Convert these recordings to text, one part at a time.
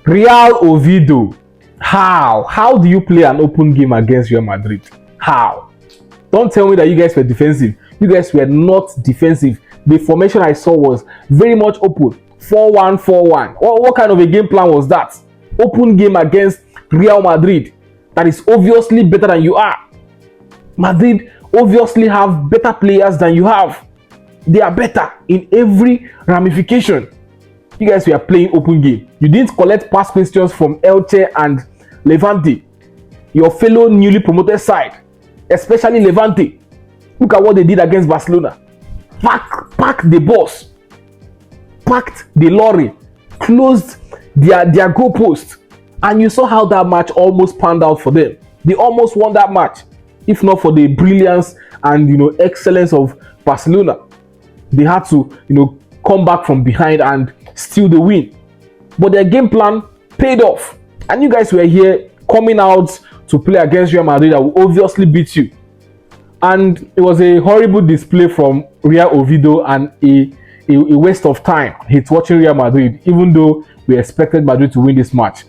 Real Oviedo. How do you play an open game against Real Madrid? How? Don't tell me that you guys were defensive. You guys were not defensive. The formation I saw was very much open. 4-1-4-1. What kind of a game plan was that? Open game against Real Madrid that is obviously better than you are. Madrid obviously have better players than you have. They are better in every ramification. You guys were playing open game. You didn't collect pass questions from Elche and Levante, your fellow newly promoted side, especially Levante. Look at what they did against Barcelona. Packed the bus, packed the lorry, closed their goalpost, and you saw how that match almost panned out for them. They almost won that match, if not for the brilliance and excellence of Barcelona. They had to come back from behind and steal the win. But their game plan paid off, and you guys were here coming out to play against Real Madrid that will obviously beat you. And it was a horrible display from Real Oviedo and a waste of time. It's watching Real Madrid, even though we expected Madrid to win this match.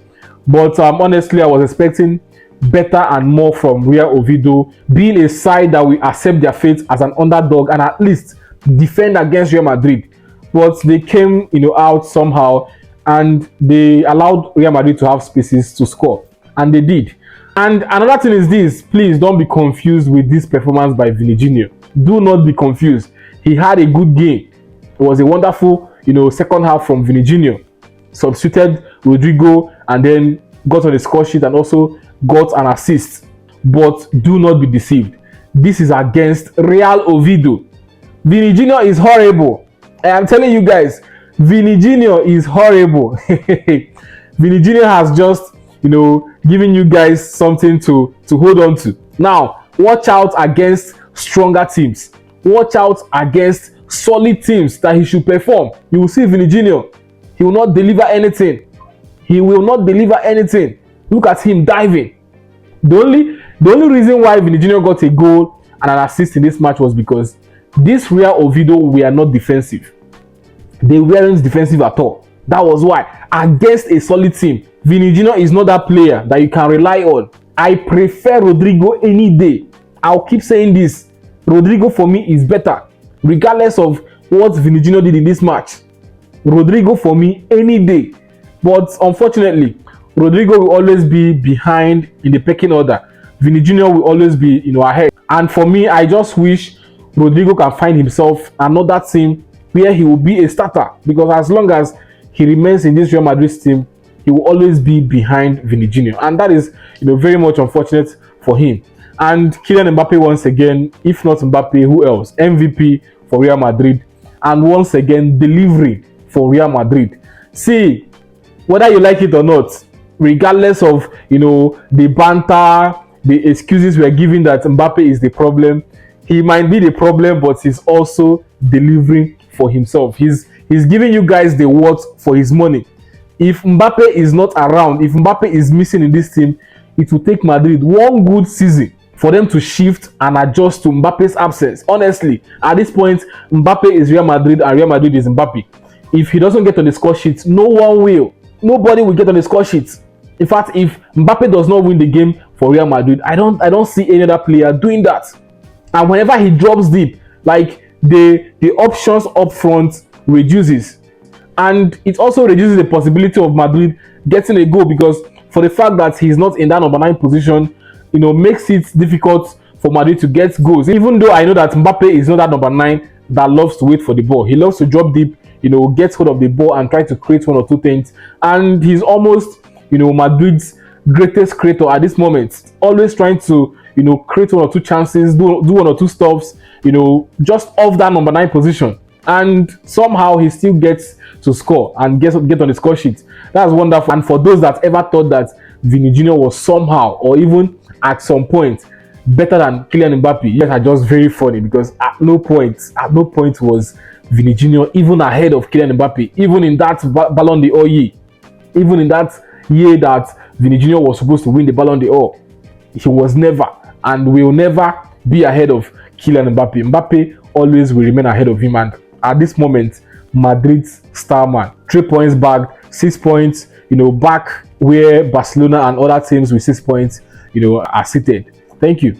But honestly, I was expecting better and more from Real Oviedo, being a side that will accept their fate as an underdog and at least defend against Real Madrid. But they came out somehow, and they allowed Real Madrid to have spaces to score, and they did. And another thing is this: please don't be confused with this performance by Vinicius Jr. Do not be confused. He had a good game. It was a wonderful second half from Vinicius Jr. Substituted Rodrigo and then got on the score sheet and also got an assist. But do not be deceived. This is against Real Oviedo. Vinicius Jr. is horrible. I am telling you guys, Vinicius Jr. is horrible. Vinicius Jr. has just giving you guys something to hold on to. Now, watch out against stronger teams. Watch out against solid teams that he should perform. You will see Vinicius Jr. He will not deliver anything. He will not deliver anything. Look at him diving. The only reason why Vinicius Jr. got a goal and an assist in this match was because this Real Oviedo were not defensive. They weren't defensive at all. That was why. Against a solid team, Vinicius Jr. is not that player that you can rely on. I prefer Rodrigo any day. I'll keep saying this. Rodrigo for me is better, regardless of what Vinicius Jr. did in this match. Rodrigo for me any day. But unfortunately, Rodrigo will always be behind in the pecking order. Vinicius Jr. will always be ahead. And for me, I just wish Rodrigo can find himself another team where he will be a starter, because as long as he remains in this Real Madrid team, he will always be behind Vinicius Jr. And that is very much unfortunate for him. And Kylian Mbappe once again, if not Mbappe, who else? MVP for Real Madrid, and once again delivering for Real Madrid. See, whether you like it or not, regardless of the banter, the excuses we are giving that Mbappe is the problem, he might be the problem, but he's also delivering for himself. He's giving you guys the worth for his money. If Mbappe is not around, if Mbappe is missing in this team, it will take Madrid one good season for them to shift and adjust to Mbappe's absence. Honestly, at this point, Mbappe is Real Madrid and Real Madrid is Mbappe. If he doesn't get on the score sheet, no one will. Nobody will get on the score sheet. In fact, if Mbappe does not win the game for Real Madrid, I don't see any other player doing that. And whenever he drops deep, like the options up front reduces. And it also reduces the possibility of Madrid getting a goal, because for the fact that he's not in that number 9 position, makes it difficult for Madrid to get goals. Even though I know that Mbappe is not that number 9 that loves to wait for the ball. He loves to drop deep, get hold of the ball and try to create one or two things. And he's almost, Madrid's greatest creator at this moment. Always trying to, create one or two chances, do one or two stops, just off that number 9 position. And somehow he still gets to score and get on the score sheet. That's wonderful. And for those that ever thought that Vinicius Jr. was somehow or even at some point better than Kylian Mbappe, you guys are just very funny, because at no point was Vinicius Jr. even ahead of Kylian Mbappe. Even in that Ballon d'Or year, even in that year that Vinicius Jr. was supposed to win the Ballon d'Or, he was never and will never be ahead of Kylian Mbappe. Mbappe always will remain ahead of him, and at this moment, Madrid's star man, 3 points bagged, 6 points, back where Barcelona and other teams with 6 points, are seated. Thank you.